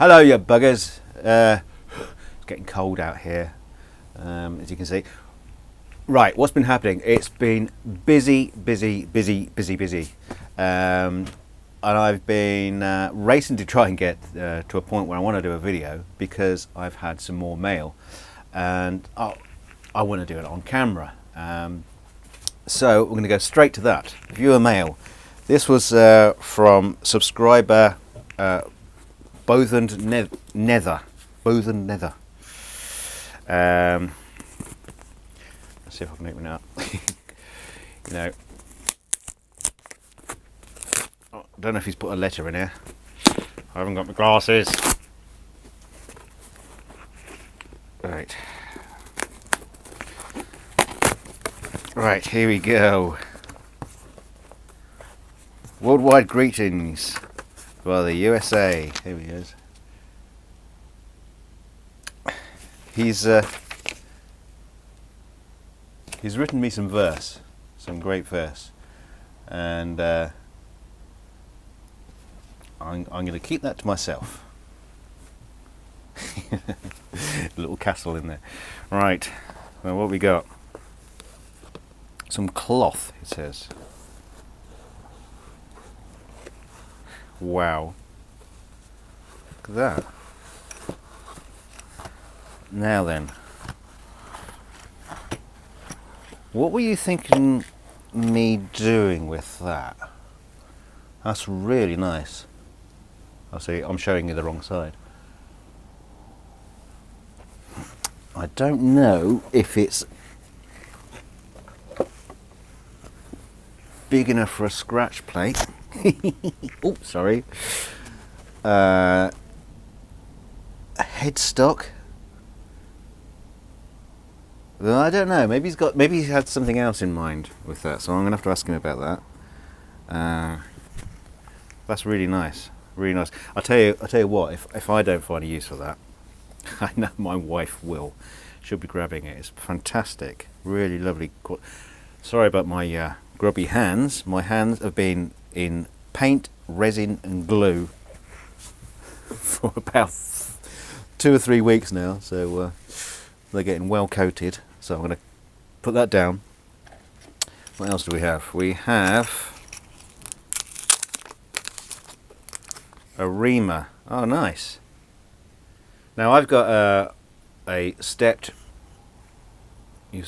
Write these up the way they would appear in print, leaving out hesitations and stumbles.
Hello, you buggers. It's getting cold out here, as you can see. Right, what's been happening? It's been busy. And I've been racing to try and get to a point where I want to do a video because I've had some more mail, and I want to do it on camera. So we're going to go straight to that. Viewer mail. This was from subscriber Bothan Nether. Let's see if I can open it up. You know, I don't know if he's put a letter in here. I haven't got my glasses. Right. Right, here we go. Worldwide greetings for the USA. Here he is. He's written me some verse, some great verse, and I'm going to keep that to myself. A little castle in there. Right, well, what we got? Some cloth, it says. Wow. Look at that. Now then. What were you thinking me doing with that? That's really nice. I see, I'm showing you the wrong side. I don't know if it's big enough for a scratch plate. Oh, sorry. A headstock. Well, I don't know. Maybe he's had something else in mind with that. So I'm gonna have to ask him about that. That's really nice. Really nice. I'll tell you what. If I don't find a use for that, I know my wife will. She'll be grabbing it. It's fantastic. Really lovely. Sorry about my grubby hands. My hands have been in paint, resin and glue for about 2 or 3 weeks now, so they're getting well coated, so I'm going to put that down. What else do we have? We have a Reamer. Oh, nice. Now I've got a stepped, you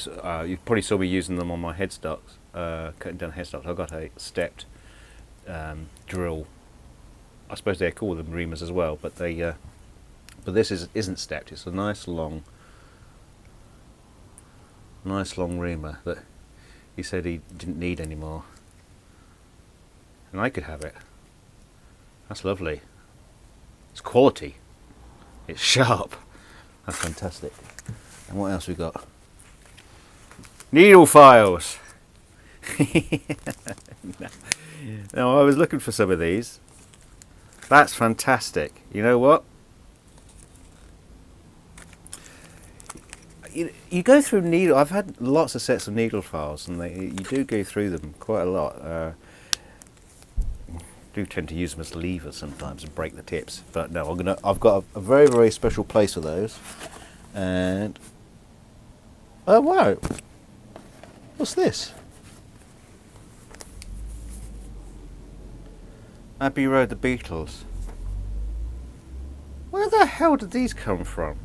probably saw me using them on my headstocks, cutting down headstocks. I've got a stepped drill. I suppose they call them reamers as well, but they but this isn't stepped. It's a nice long reamer that he said he didn't need anymore, and I could have it. That's lovely. It's quality. It's sharp. That's fantastic. And what else we got? Needle files. Now, I was looking for some of these. That's fantastic. You know what? You go through needle. I've had lots of sets of needle files, and you do go through them quite a lot. Do tend to use them as levers sometimes and break the tips. But no, I've got a very, very special place for those. And oh wow, what's this? Abbey Road, the Beatles. Where the hell did these come from?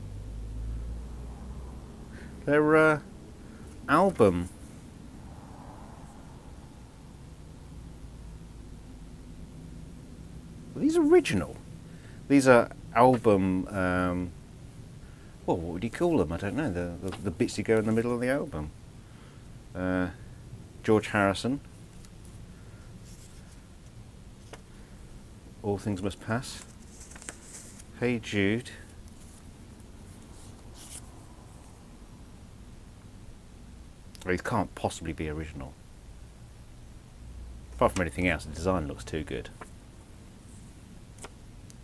They're album. Are these original? These are album. Well, what would you call them? I don't know. The bits you go in the middle of the album. George Harrison. All Things Must Pass. Hey Jude. Well, these can't possibly be original. Apart from anything else, the design looks too good.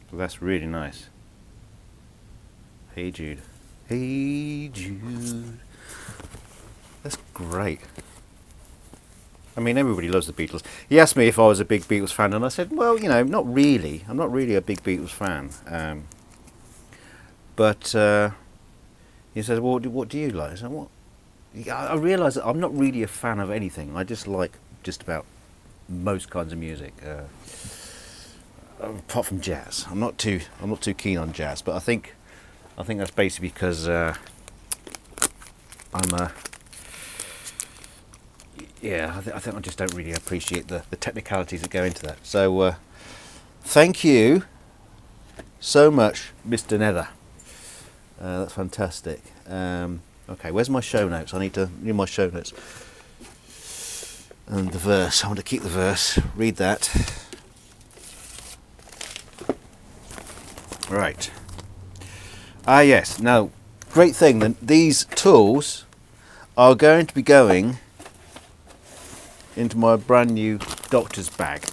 But that's really nice. Hey Jude. Hey Jude. That's great. I mean, everybody loves the Beatles. He asked me if I was a big Beatles fan, and I said, well, you know, not really. I'm not really a big Beatles fan. But he says, well, what do you like? I said, what? I realise that I'm not really a fan of anything. I just like just about most kinds of music, apart from jazz. I'm not too keen on jazz, but I think that's basically because I'm a I think I just don't really appreciate the technicalities that go into that. So thank you so much, Mr. Nether. That's fantastic. Okay, where's my show notes? I need my show notes. And the verse. I want to keep the verse. Read that. Right. Yes. Now, great thing that these tools are going to be going into my brand new doctor's bag.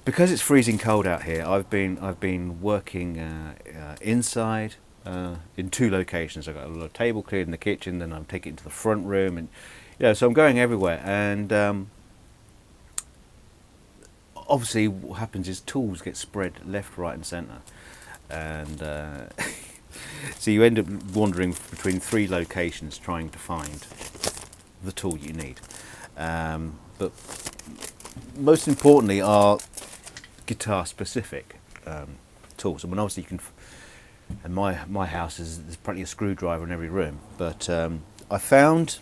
Because it's freezing cold out here, I've been working inside in 2 locations. I've got a little table cleared in the kitchen, then I'm taking it to the front room, and so I'm going everywhere. And obviously, what happens is tools get spread left, right, and centre, and so you end up wandering between 3 locations trying to find the tool you need. But most importantly are guitar specific tools. I mean, obviously you can, and my house there's probably a screwdriver in every room, but I found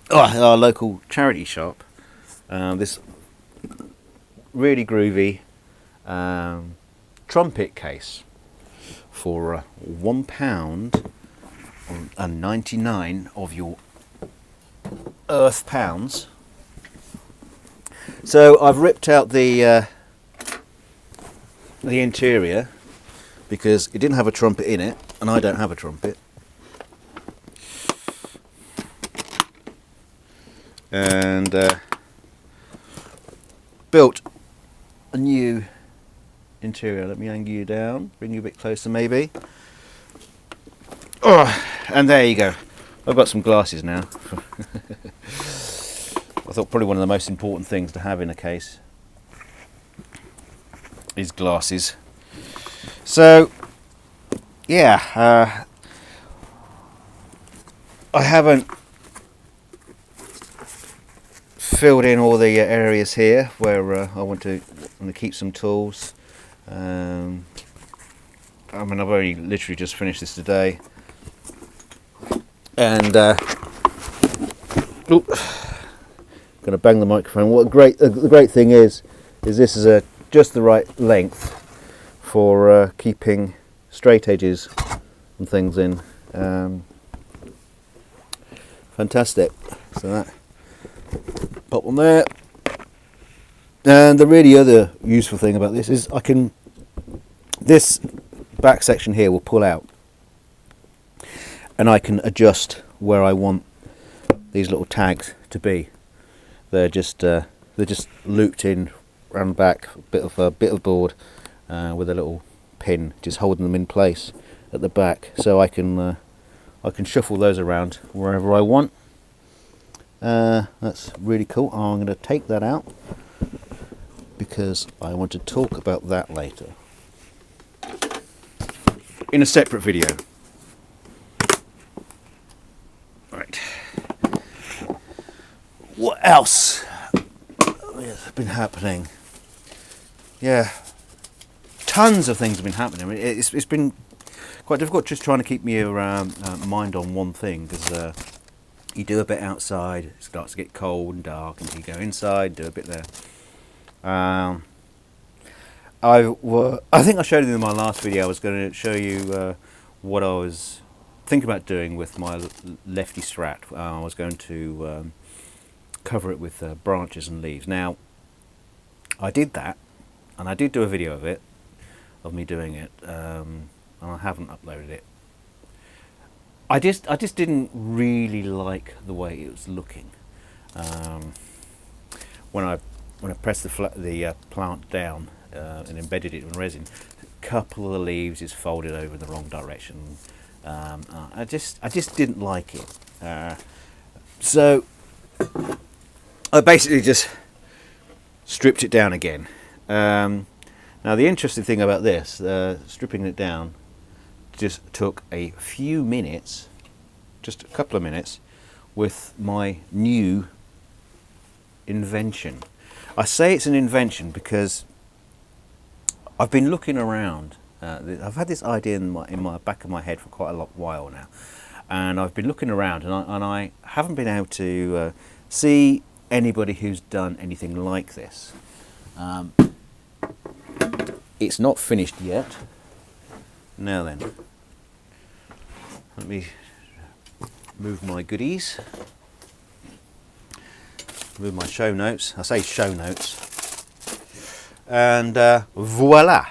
at our local charity shop this really groovy trumpet case for £1.99 of your earth pounds. So I've ripped out the interior because it didn't have a trumpet in it, and I don't have a trumpet. And built a new interior. Let me angle you down, bring you a bit closer maybe. Oh, and there you go. I've got some glasses now. I thought probably one of the most important things to have in a case is glasses. So yeah, I haven't filled in all the areas here where I want to keep some tools. I mean, I've only literally just finished this today, and going to bang the microphone. What the great thing is this is just the right length for keeping straight edges and things in. Fantastic. So that pop on there. And the really other useful thing about this is this back section here will pull out, and I can adjust where I want these little tags to be. They're just looped in round back, bit of board with a little pin just holding them in place at the back, so I can shuffle those around wherever I want. That's really cool. I'm going to take that out because I want to talk about that later in a separate video. Right. What else has been happening? Yeah, tons of things have been happening. It's been quite difficult just trying to keep your mind on one thing, because you do a bit outside, it starts to get cold and dark, and you go inside, do a bit there. I think I showed you in my last video. I was going to show you what I was thinking about doing with my lefty Strat. I was going to cover it with branches and leaves. Now, I did that, and I did do a video of it, of me doing it, and I haven't uploaded it. I just didn't really like the way it was looking. When I pressed the plant down and embedded it in resin, a couple of the leaves is folded over in the wrong direction. I just didn't like it. So I basically just stripped it down again. Now the interesting thing about this, stripping it down, just took a few minutes, just a couple of minutes, with my new invention. I say it's an invention because I've been looking around. I've had this idea in my back of my head for quite a while now, and I've been looking around, and I haven't been able to see anybody who's done anything like this. It's not finished yet. Now then, let me move my goodies, move my show notes. I say show notes, and voila,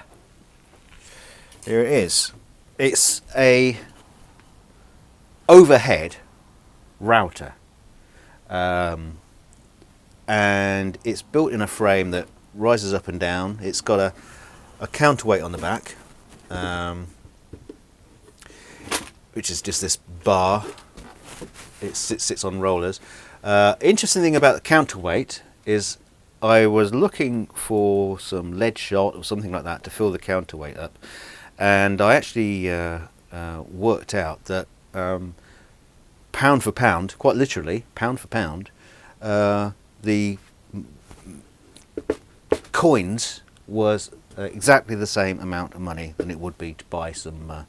here it is. It's a overhead router, and it's built in a frame that rises up and down. It's got a counterweight on the back, which is just this bar. It sits on rollers. Interesting thing about the counterweight is I was looking for some lead shot or something like that to fill the counterweight up, and I actually worked out that pound for pound, quite literally pound for pound, the coins was exactly the same amount of money than it would be to buy some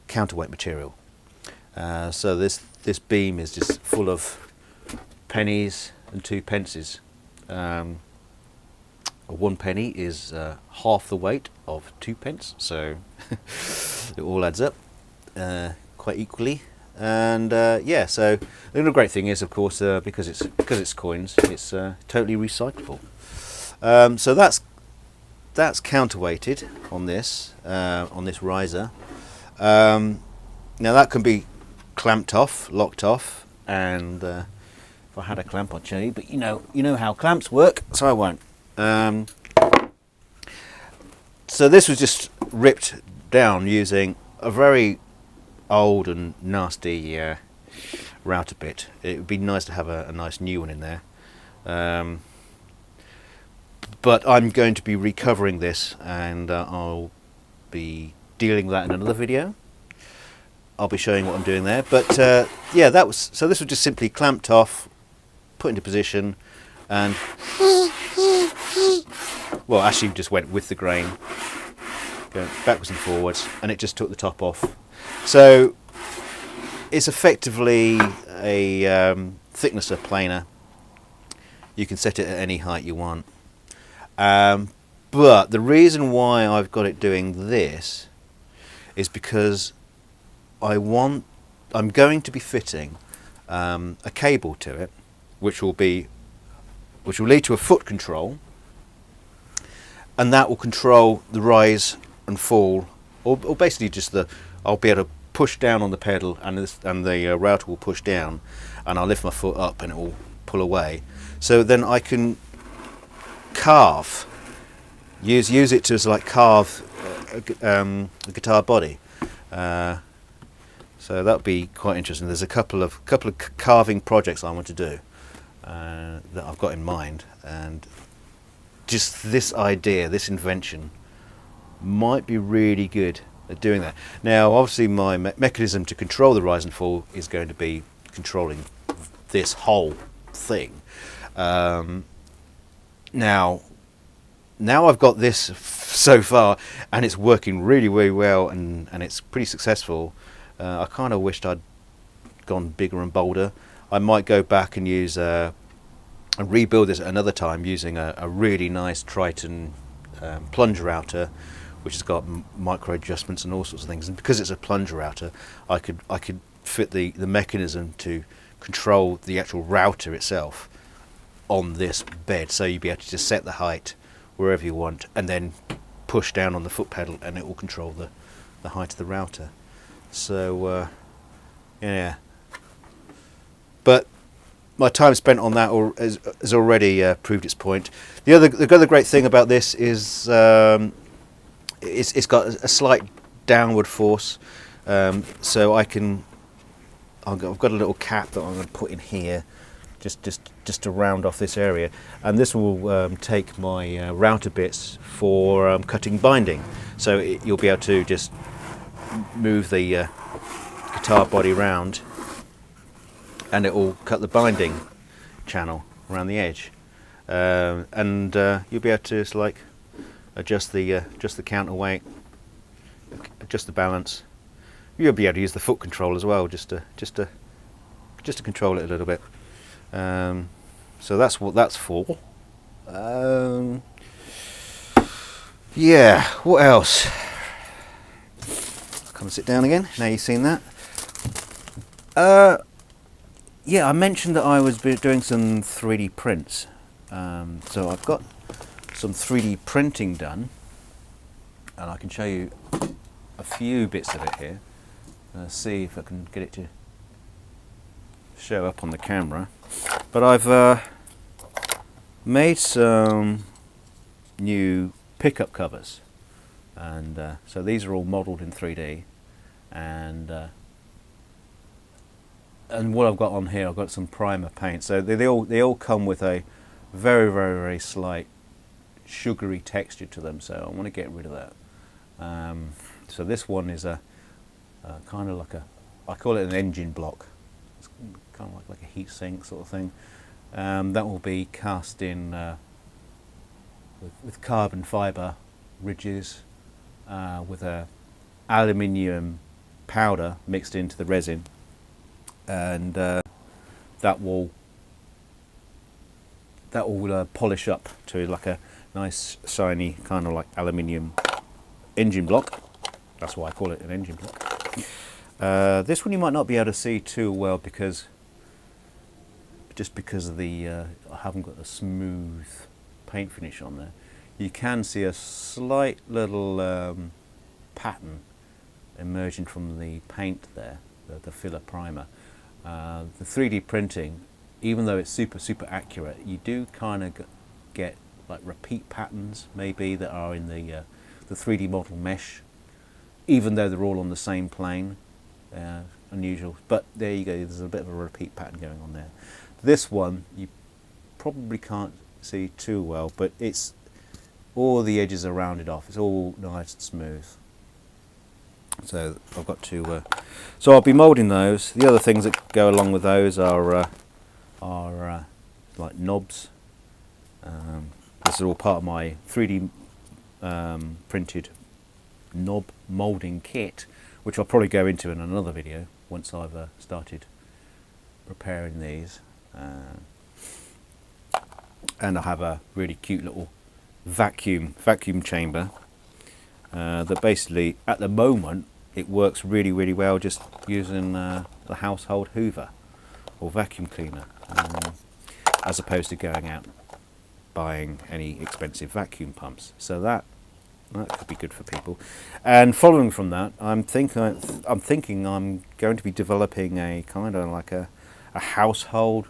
counterweight material. So this beam is just full of pennies and 2 pences. 1 penny is half the weight of 2 pence, so it all adds up quite equally. And yeah, so the other great thing is, of course, because it's coins, it's totally recyclable. So that's counterweighted on this riser. Now that can be clamped off, locked off, and if I had a clamp I'd show you, but you know how clamps work, so I won't. So this was just ripped down using a very old and nasty router bit. It would be nice to have a nice new one in there. But I'm going to be recovering this, and I'll be dealing with that in another video. I'll be showing what I'm doing there. But yeah, this was just simply clamped off, put into position, and well, actually just went with the grain, going backwards and forwards, and it just took the top off. So it's effectively a thicknesser planer. You can set it at any height you want. But the reason why I've got it doing this is because I'm going to be fitting a cable to it, which will lead to a foot control, and that will control the rise and fall, or basically just I'll be able to push down on the pedal, and the router will push down, and I'll lift my foot up and it will pull away. So then I can carve, use it to like carve a guitar body. So that'll be quite interesting. There's a couple of carving projects I want to do that I've got in mind, and just this idea, this invention, might be really good at doing that. Now, obviously, my mechanism to control the rise and fall is going to be controlling this whole thing. Now I've got this so far, and it's working really, really well, and it's pretty successful. I kind of wished I'd gone bigger and bolder. I might go back and use and rebuild this at another time using a really nice Triton plunger router, which has got micro adjustments and all sorts of things. And because it's a plunger router, I could fit the mechanism to control the actual router itself on this bed, so you'd be able to just set the height wherever you want, and then push down on the foot pedal, and it will control the height of the router. So yeah, but my time spent on that has already proved its point. The other great thing about this is it's got a slight downward force, so I've got a little cap that I'm going to put in here just to round off this area, and this will take my router bits for cutting binding. So you'll be able to just move the guitar body round, and it will cut the binding channel around the edge, and you'll be able to just like adjust the counterweight, adjust the balance. You'll be able to use the foot control as well, just to control it a little bit. So that's what that's for. Yeah, what else? I'll come and sit down again. Now you've seen that. Yeah, I mentioned that I was doing some 3D prints. So I've got some 3D printing done, and I can show you a few bits of it here. See if I can get it to show up on the camera. But I've made some new pickup covers, and so these are all modelled in 3D, and what I've got on here, I've got some primer paint. So they all come with a very, very, very slight sugary texture to them. So I want to get rid of that. So this one is a kind of like I call it an engine block. It's kind of like a heat sink sort of thing. That will be cast in with carbon fibre ridges, with a aluminium powder mixed into the resin, and that will polish up to like a nice shiny kind of like aluminium engine block. That's why I call it an engine block. This one you might not be able to see too well because of the I haven't got the smooth paint finish on there. You can see a slight little pattern emerging from the paint there, the filler primer. The 3D printing, even though it's super accurate, you do kind of get like repeat patterns maybe that are in the 3D model mesh, even though they're all on the same plane. Unusual, but there you go, there's a bit of a repeat pattern going on there. This one you probably can't see too well, but it's all the edges are rounded off, it's all nice and smooth. So I've got to so I'll be moulding those. The other things that go along with those are like knobs. This is all part of my 3D printed knob moulding kit, which I'll probably go into in another video once I've started preparing these. And I have a really cute little vacuum chamber that basically, at the moment, it works really well just using the household hoover or vacuum cleaner, as opposed to going out buying any expensive vacuum pumps. So that could be good for people. And following from that, I'm thinking I'm going to be developing a kind of like a household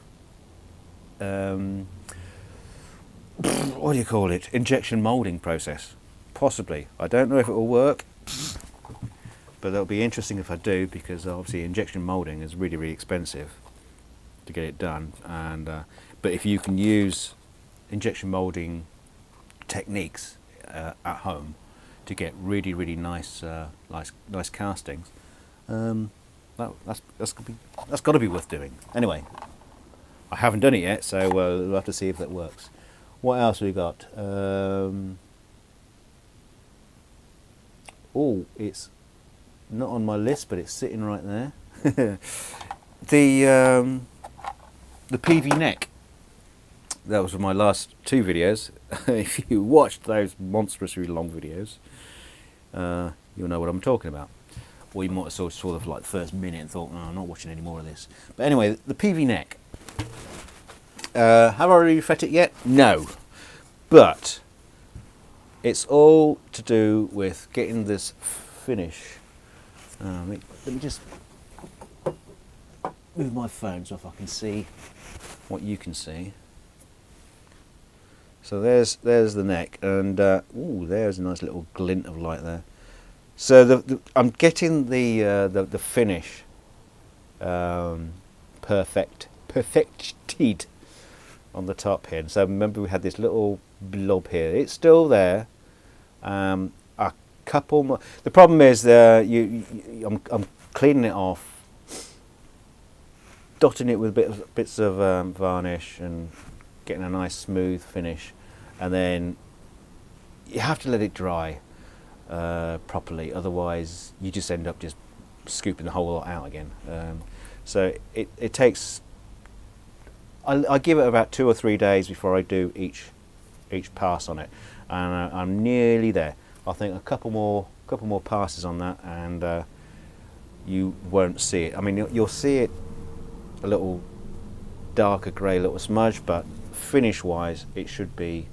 what do you call it? Injection molding process. Possibly. I don't know if it will work, but that'll be interesting if I do, because obviously injection molding is really expensive to get it done. And but if you can use injection molding techniques at home to get really nice castings, that's got to be worth doing. Anyway, I haven't done it yet, so we'll have to see if that works. What else we got? Oh, it's not on my list, but it's sitting right there. The PV neck. That was my last two videos. If you watched those monstrously long videos, you'll know what I'm talking about. Or you might have sort of like the first minute and thought, oh, I'm not watching any more of this. But anyway, the PV neck. Have I refit it yet? No. But it's all to do with getting this finish. Let me just move my phone so if I can see what you can see. So there's the neck, and ooh, there's a nice little glint of light there. So I'm getting the finish perfect perfected on the top here. And so remember we had this little blob here. It's still there. A couple more. The problem is I'm cleaning it off, dotting it with bits of varnish and getting a nice smooth finish, and then you have to let it dry properly, otherwise you just end up just scooping the whole lot out again. So it takes, I give it about 2 or 3 days before I do each pass on it, and I'm nearly there. I think a couple more passes on that, and you won't see it. I mean, you'll see it a little darker grey, little smudge, but finish wise it should be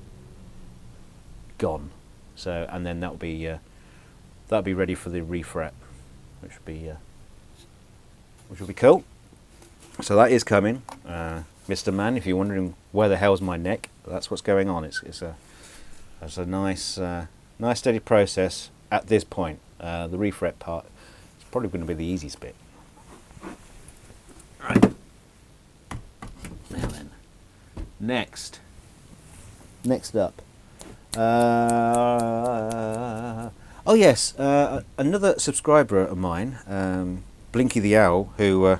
gone. So, and then that'll be ready for the refret, which will be cool. So that is coming, Mr. Man. If you're wondering where the hell's my neck, that's what's going on. It's a nice steady process at this point. The refret part is probably going to be the easiest bit. Right. Now then, next up. Oh yes, another subscriber of mine, Blinky the Owl, who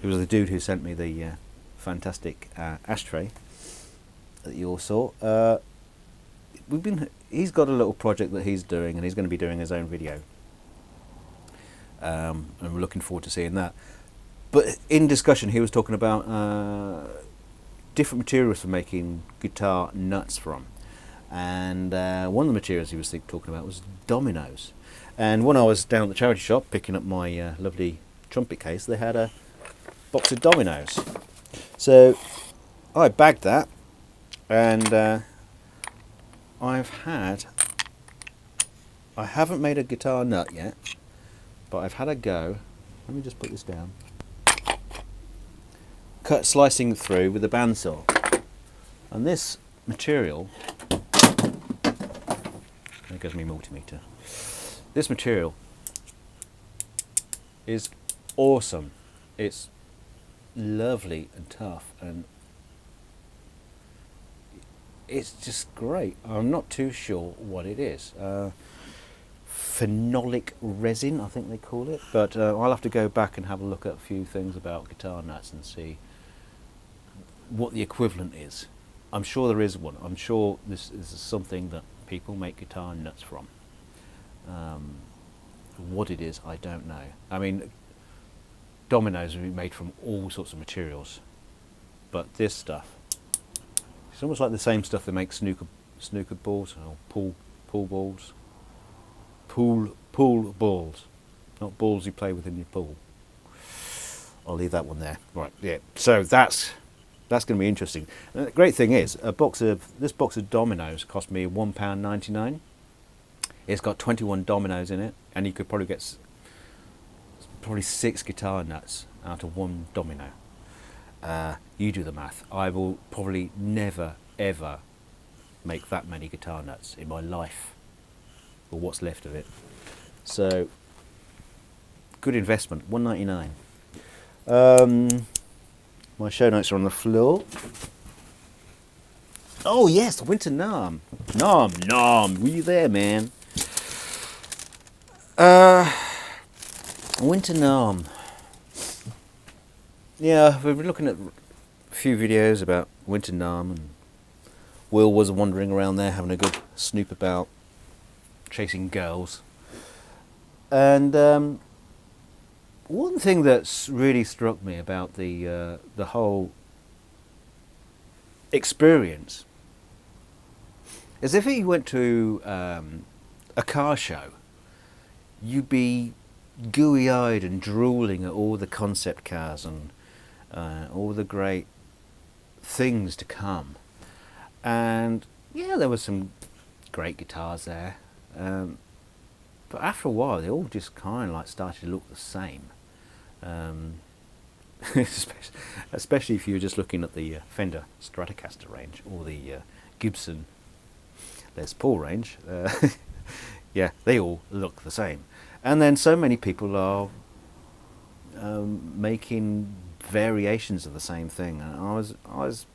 was the dude who sent me the fantastic ashtray that you all saw. He's got a little project that he's doing, and he's going to be doing his own video, and we're looking forward to seeing that. But in discussion, he was talking about different materials for making guitar nuts from, and one of the materials he was talking about was Dominoes. And when I was down at the charity shop picking up my lovely Trumpet Case, they had a box of Dominoes. So I bagged that, and I haven't made a guitar nut yet, but I've had a go. Let me just put this down. Slicing through with a bandsaw, and this material, there goes my multimeter. This material is awesome. It's lovely and tough, and it's just great. I'm not too sure what it is. Phenolic resin, I think they call it, but I'll have to go back and have a look at a few things about guitar nuts and see what the equivalent is. I'm sure there is one. I'm sure this is something that people make guitar nuts from. What it is, I don't know. I mean, Dominoes will be made from all sorts of materials, but this stuff, it's almost like the same stuff they make snooker balls or pool balls. Pool balls, not balls you play with in your pool. I'll leave that one there. Right, yeah. So that's going to be interesting. And the great thing is, this box of Dominoes cost me £1.99. It's got 21 Dominoes in it, and you could probably get probably 6 guitar nuts out of one Domino. You do the math. I will probably never ever make that many guitar nuts in my life, or what's left of it. So good investment. £1.99. My show notes are on the floor. Oh yes, I went to NAMM. NAMM, were you there, man? I went to NAMM. Yeah, we've been looking at a few videos about Winter NAMM, and Will was wandering around there having a good snoop about chasing girls. And one thing that's really struck me about the whole experience is if you went to a car show, you'd be gooey-eyed and drooling at all the concept cars and all the great things to come. And yeah, there were some great guitars there, but after a while they all just kind of like started to look the same. Especially if you were just looking at the Fender Stratocaster range or the Gibson Les Paul range. Yeah, they all look the same. And then so many people are making variations of the same thing, and I was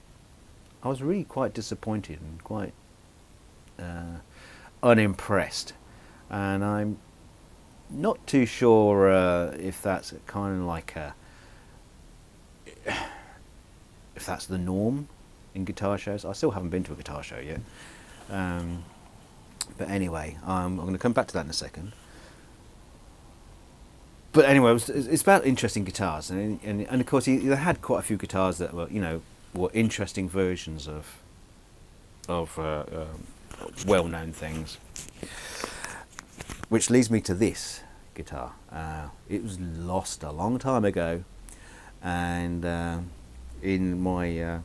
really quite disappointed and quite unimpressed, and I'm not too sure if that's kind of like if that's the norm in guitar shows. I still haven't been to a guitar show yet, but anyway, I'm going to come back to that in a second. But anyway, it's about interesting guitars, and of course he had quite a few guitars that were, you know, were interesting versions of well-known things. Which leads me to this guitar. It was lost a long time ago, and in my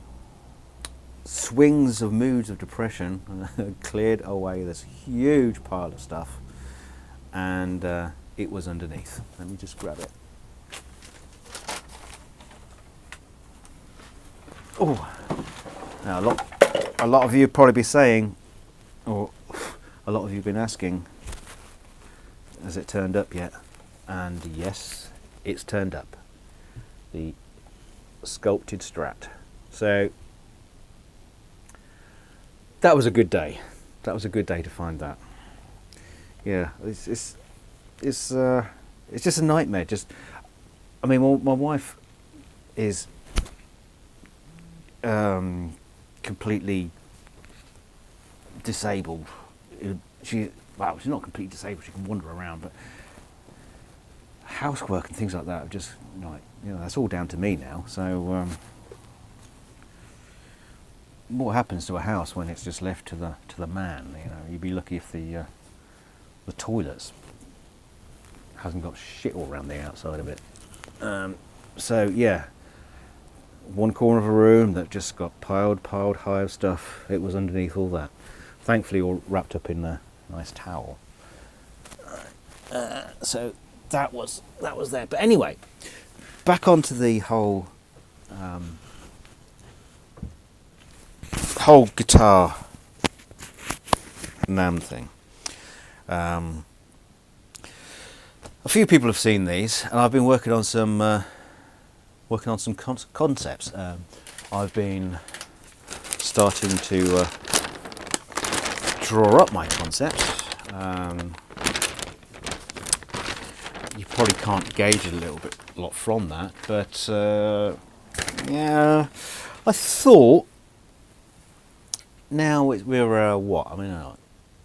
swings of moods of depression, cleared away this huge pile of stuff, and it was underneath. Let me just grab it. Oh, now a lot of you probably be saying, or a lot of you have been asking, has it turned up yet? And yes, it's turned up. The sculpted Strat. So that was a good day. That was a good day to find that. Yeah, it's just a nightmare. Just, I mean, my wife is completely disabled. She's not completely disabled. She can wander around, but housework and things like that are just like, you know, that's all down to me now. So what happens to a house when it's just left to the man? You know, you'd be lucky if the toilets hasn't got shit all around the outside of it. So yeah, one corner of a room that just got piled high of stuff. It was underneath all that. Thankfully, all wrapped up in a nice towel. So that was there. But anyway, back onto the whole guitar NAMM thing. A few people have seen these, and I've been working on some concepts. I've been starting to draw up my concepts. You probably can't gauge it a lot from that, but yeah, I thought now we're what? I mean,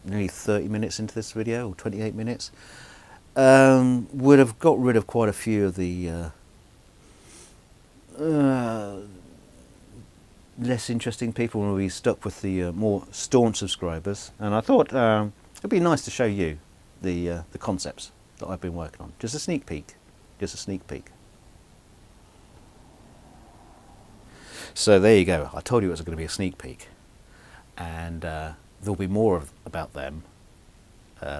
nearly 30 minutes into this video, or 28 minutes. Would have got rid of quite a few of the less interesting people, and we stuck with the more staunch subscribers. And I thought it'd be nice to show you the concepts that I've been working on. Just a sneak peek. Just a sneak peek. So there you go. I told you it was going to be a sneak peek, and there'll be more about them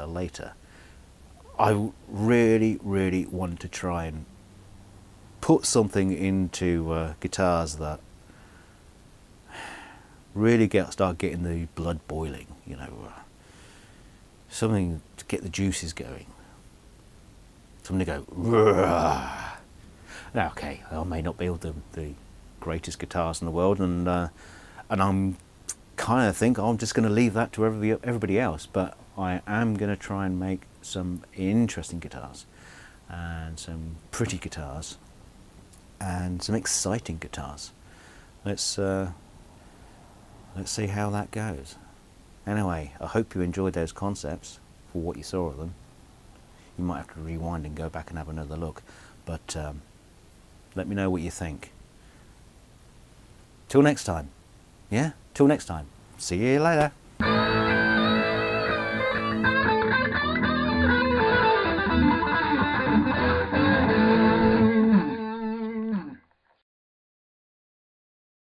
later. I really want to try and put something into guitars that really start getting the blood boiling, you know, something to get the juices going, something to go Rrr. Now, okay, I may not build the greatest guitars in the world, and I'm kind of think I'm just going to leave that to everybody else, but I am going to try and make some interesting guitars, and some pretty guitars, and some exciting guitars. Let's see how that goes. Anyway, I hope you enjoyed those concepts for what you saw of them. You might have to rewind and go back and have another look, but let me know what you think. Till next time. Yeah? Till next time. See you later.